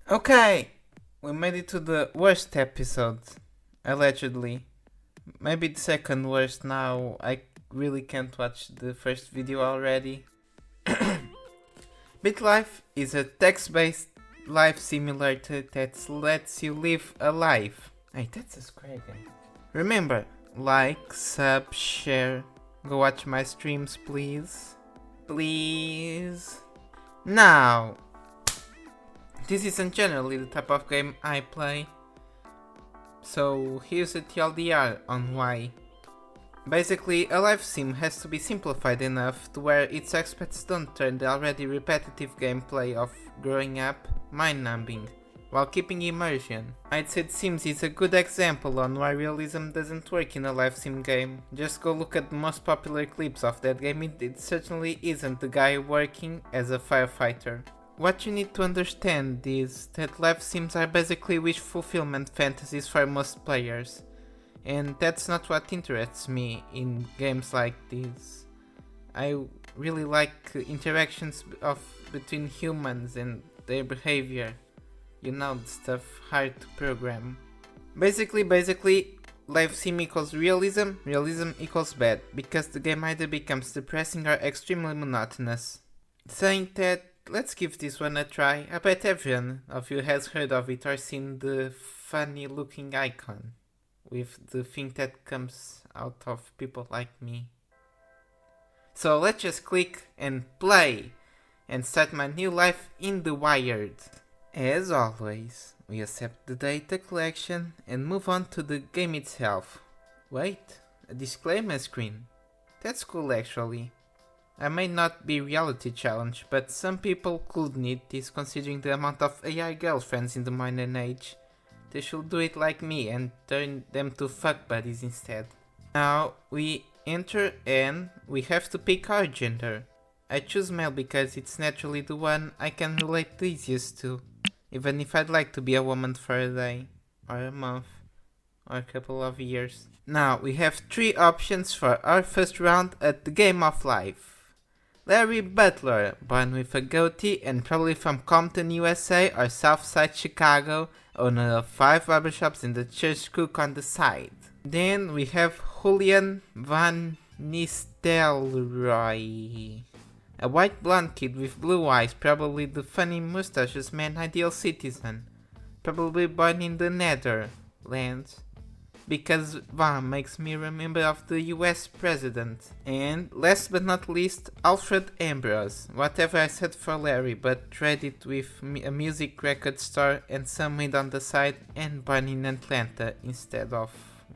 Okay, we made it to the worst episode, allegedly. Maybe the second worst now. I really can't watch the first video already. BitLife is a text-based life simulator that lets you live a life. Hey, that's a square game. Remember, like, sub, share. Go watch my streams, please. Please. Now, this isn't generally the type of game I play. So here's a TLDR on why. Basically, a life sim has to be simplified enough to where its aspects don't turn the already repetitive gameplay of growing up mind-numbing, while keeping immersion. I'd say Sims is a good example on why realism doesn't work in a life sim game. Just go look at the most popular clips of that game, it certainly isn't the guy working as a firefighter. What you need to understand is that life sims are basically wish fulfillment fantasies for most players. And that's not what interests me in games like this. I really like interactions between humans and their behavior. You know, the stuff hard to program. Basically, life sim equals realism, realism equals bad, because the game either becomes depressing or extremely monotonous. Saying that, let's give this one a try. I bet everyone of you has heard of it or seen the funny looking icon with the thing that comes out of people like me. So let's just click and play and start my new life in the wired. As always, we accept the data collection and move on to the game itself. Wait, a disclaimer screen. That's cool actually. I may not be reality challenged, but some people could need this considering the amount of AI girlfriends in the modern age. They should do it like me and turn them to fuck buddies instead. Now we enter and we have to pick our gender. I choose male because it's naturally the one I can relate the easiest to, even if I'd like to be a woman for a day, or a month, or a couple of years. Now we have 3 options for our first round at the Game of Life. Larry Butler, born with a goatee and probably from Compton, USA or Southside Chicago, owner of 5 barbershops and a church cook on the side. Then we have Julian Van Nistelrooy, a white blonde kid with blue eyes, probably the funny mustaches man ideal citizen, probably born in the Netherlands, because Van makes me remember of the US president. And last but not least, Alfred Ambrose, whatever I said for Larry, but read it with a music record store and some weed on the side and born in Atlanta instead of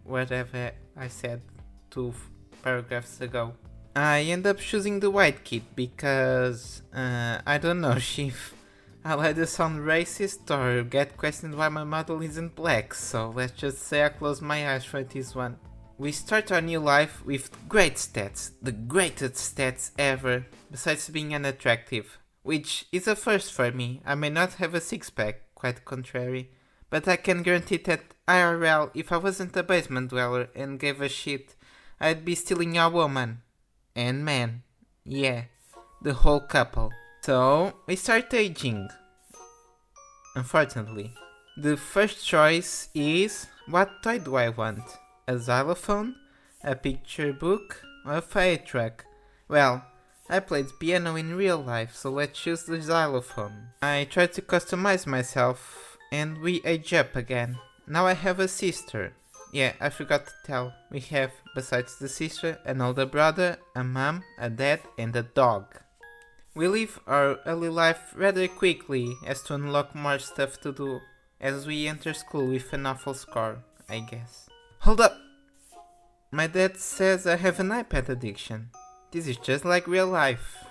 whatever I said 2 paragraphs ago. I end up choosing the white kid because, I don't know if I'll either sound racist or get questioned why my model isn't black, so let's just say I close my eyes for this one. We start our new life with great stats, the greatest stats ever, besides being unattractive, which is a first for me. I may not have a six-pack, quite contrary, but I can guarantee that IRL, if I wasn't a basement dweller and gave a shit, I'd be stealing your woman. And man. Yeah, the whole couple. So, we start aging. Unfortunately. The first choice is, what toy do I want? A xylophone? A picture book? Or a fire truck? Well, I played piano in real life, so let's choose the xylophone. I tried to customize myself, and we age up again. Now I have a sister. Yeah, I forgot to tell. We have, besides the sister, an older brother, a mom, a dad, and a dog. We live our early life rather quickly as to unlock more stuff to do as we enter school with an awful score, I guess. Hold up! My dad says I have an iPad addiction. This is just like real life.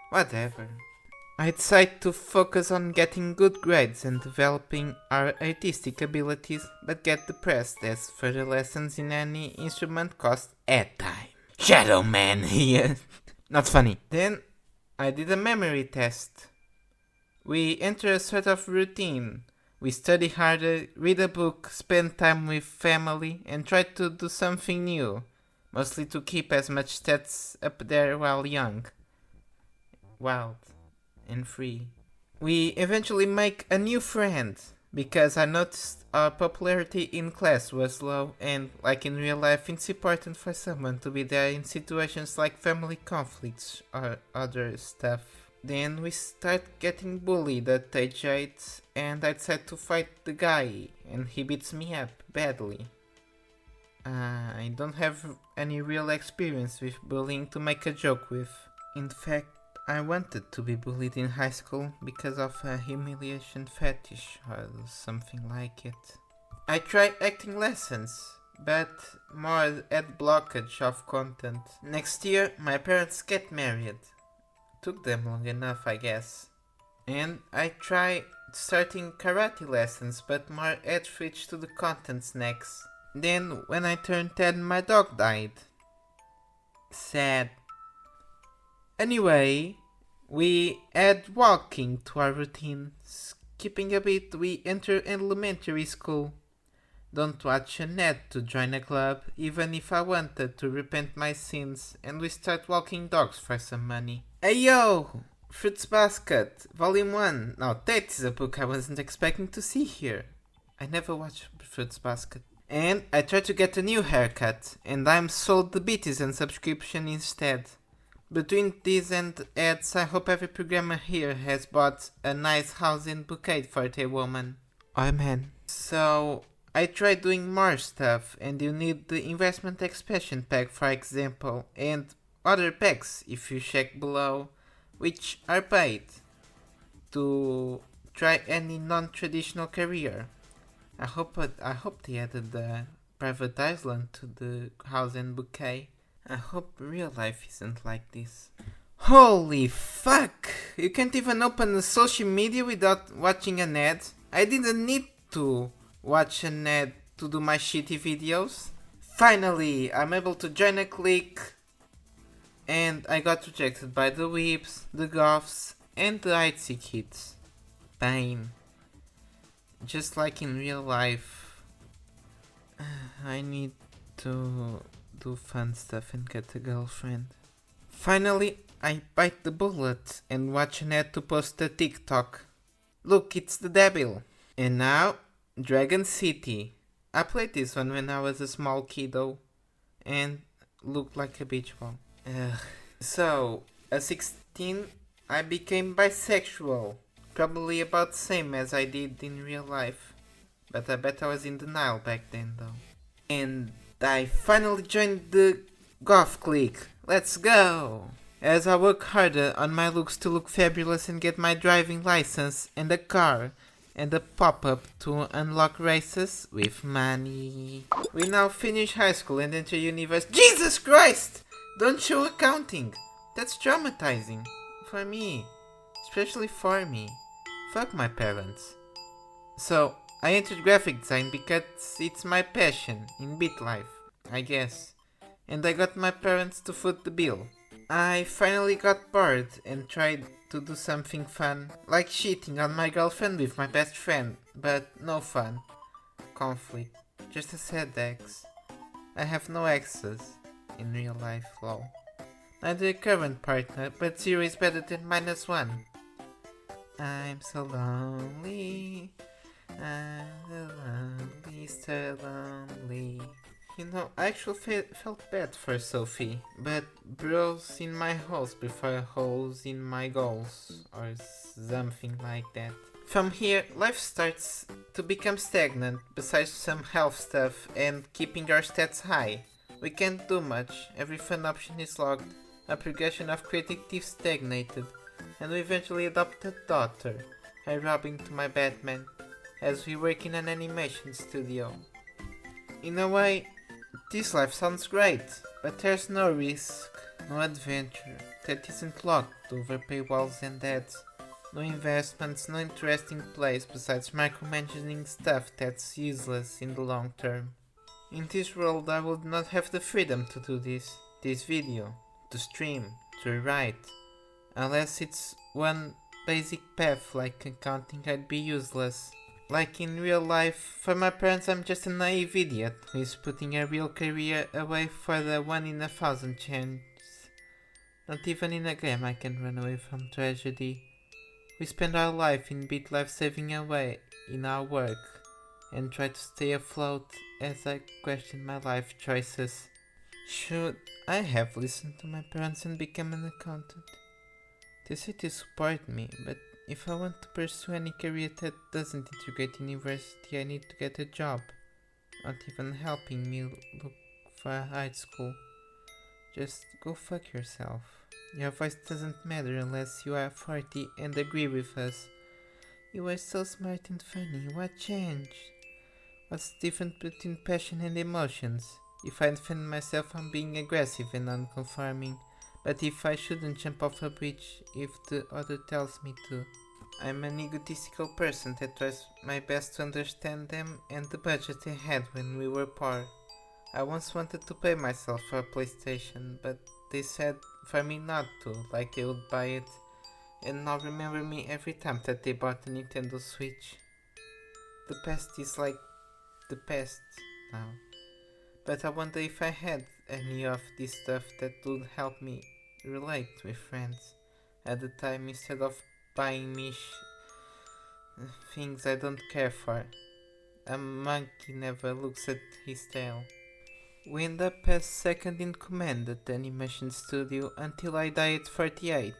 Whatever. I decide to focus on getting good grades and developing our artistic abilities, but get depressed as further lessons in any instrument cost at time. Shadow Man here! Not funny. Then I did a memory test. We enter a sort of routine. We study harder, read a book, spend time with family, and try to do something new. Mostly to keep as much stats up there while young, wild, and free. We eventually make a new friend because I noticed our popularity in class was low, and like in real life it's important for someone to be there in situations like family conflicts or other stuff. Then we start getting bullied at age 8 and I decide to fight the guy and he beats me up badly. I don't have any real experience with bullying to make a joke with. In fact, I wanted to be bullied in high school because of a humiliation fetish or something like it. I tried acting lessons, but more had blockage of content. Next year, my parents get married. Took them long enough, I guess. And I tried starting karate lessons, but more had switched to the content snacks. Then, when I turned 10, my dog died. Sad. Anyway, we add walking to our routine. Skipping a bit, we enter elementary school. Don't watch an ad to join a club, even if I wanted to repent my sins, and we start walking dogs for some money. Ayo! Fruits Basket, Volume 1. Now that is a book I wasn't expecting to see here. I never watched Fruits Basket. And I tried to get a new haircut, and I'm sold the Citizen subscription instead. Between these and ads, I hope every programmer here has bought a nice house and bouquet for a woman. Or man. So, I tried doing more stuff, and you need the investment expansion pack for example, and other packs if you check below, which are paid to try any non-traditional career. I hope they added the private island to the house and bouquet. I hope real life isn't like this. Holy fuck! You can't even open a social media without watching an ad? I didn't need to watch an ad to do my shitty videos. Finally, I'm able to join a clique. And I got rejected by the weebs, the goths, and the ITZY kids. Pain. Just like in real life, I need to do fun stuff and get a girlfriend. Finally, I bite the bullet and watch an ad to post a TikTok. Look, it's the devil. And now, Dragon City. I played this one when I was a small kiddo and looked like a beach ball. So, at 16, I became bisexual. Probably about the same as I did in real life. But I bet I was in denial back then though. And I finally joined the goth clique. Let's go! As I work harder on my looks to look fabulous and get my driving license and a car and a pop-up to unlock races with money. We now finish high school and enter university. Jesus Christ! Don't show accounting! That's traumatizing. For me. Especially for me. Fuck my parents. So, I entered graphic design because it's my passion in BitLife, I guess. And I got my parents to foot the bill. I finally got bored and tried to do something fun, like cheating on my girlfriend with my best friend, but no fun. Conflict. Just a sad ex. I have no exes in real life, lol. Neither a current partner, but 0 is better than -1. I'm so lonely. I'm so lonely, so lonely. You know, I actually felt bad for Sophie, but bros in my holes prefer holes in my goals, or something like that. From here, life starts to become stagnant, besides some health stuff and keeping our stats high. We can't do much, every fun option is logged, a progression of creativity stagnated, and we eventually adopt a daughter, a Robin to my Batman, as we work in an animation studio. In a way, this life sounds great, but there's no risk, no adventure, that isn't locked over paywalls and ads, no investments, no interesting place besides micromanaging stuff that's useless in the long term. In this world I would not have the freedom to do this video, to stream, to write. Unless it's one basic path like accounting, I'd be useless. Like in real life, for my parents I'm just a naive idiot who is putting a real career away for the 1 in 1,000 chance. Not even in a game I can run away from tragedy. We spend our life in BitLife saving away in our work and try to stay afloat as I question my life choices. Should I have listened to my parents and become an accountant? They say to support me, but if I want to pursue any career that doesn't integrate university, I need to get a job. Not even helping me look for a high school. Just go fuck yourself. Your voice doesn't matter unless you are 40 and agree with us. You were so smart and funny. What changed? What's different between passion and emotions? If I defend myself, I'm being aggressive and non-conforming. But if I shouldn't jump off a bridge if the other tells me to. I'm an egotistical person that tries my best to understand them and the budget they had when we were poor. I once wanted to pay myself for a PlayStation, but they said for me not to, like they would buy it, and now remember me every time that they bought a Nintendo Switch. The past is like the past now, but I wonder if I had any of this stuff that would help me relate with friends at the time instead of buying me things I don't care for. A monkey never looks at his tail. We end up as second in command at the animation studio until I die at 48,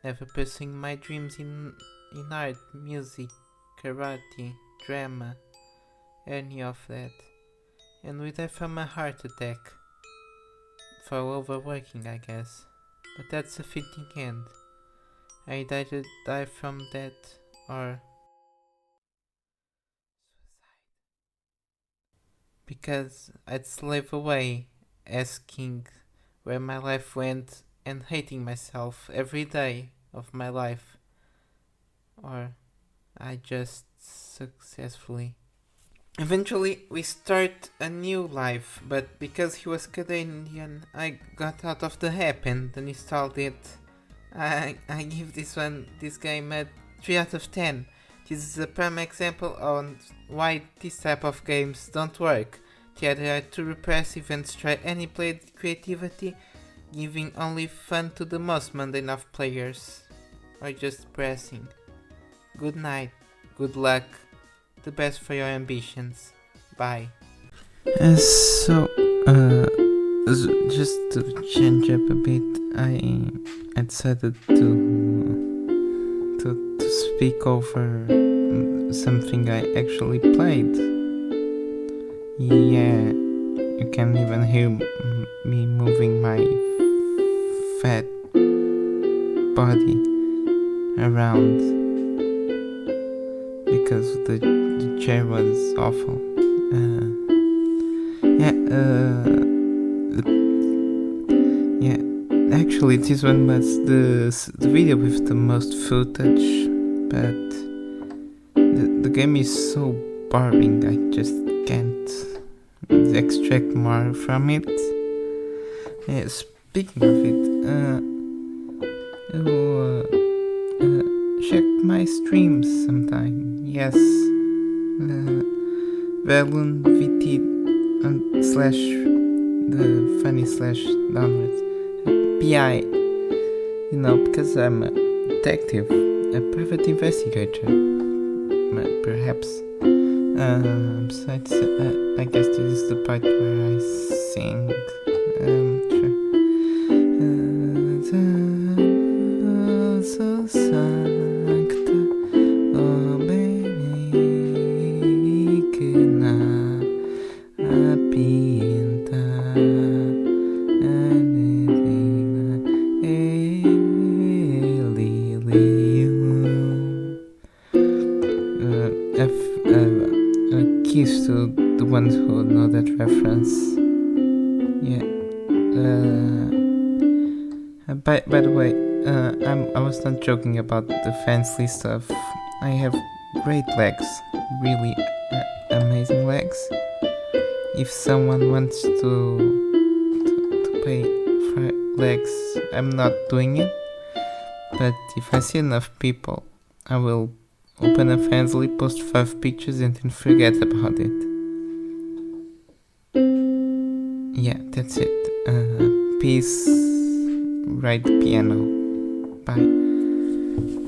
never pursuing my dreams in art, music, karate, drama, any of that, and we die from a heart attack, for overworking I guess, but that's a fitting end. I either die from that or because I'd slave away, asking where my life went and hating myself every day of my life. Or I just successfully. Eventually, we start a new life, but because he was Canadian, I got out of the app and uninstalled it. I give this game a 3 out of 10. This is a prime example on why this type of games don't work. They either are too repressive and destroy any played creativity, giving only fun to the most mundane of players, or just depressing. Good night, good luck, the best for your ambitions. Bye. Just to change up a bit, I decided to speak over something I actually played. Yeah, you can even hear me moving my fat body around because the chair was awful. Actually, this one was the video with the most footage, but the game is so boring. I just can't extract more from it. Speaking of it, check my streams sometime. Yes, Velun VT slash the funny slash downwards PI. You know, because I'm a detective, a private investigator. Perhaps. Besides, I guess this is the part where I sing. Sure. So sancta, obelicna, apinta, anedina, keys to the ones who know that reference. Yeah. By the way, I was not joking about the fancy stuff. I have great legs, really amazing legs. If someone wants to pay for legs, I'm not doing it. But if I see enough people, I will open a Fansly, post 5 pictures and then forget about it. Yeah, that's it. Peace. Ride the piano. Bye.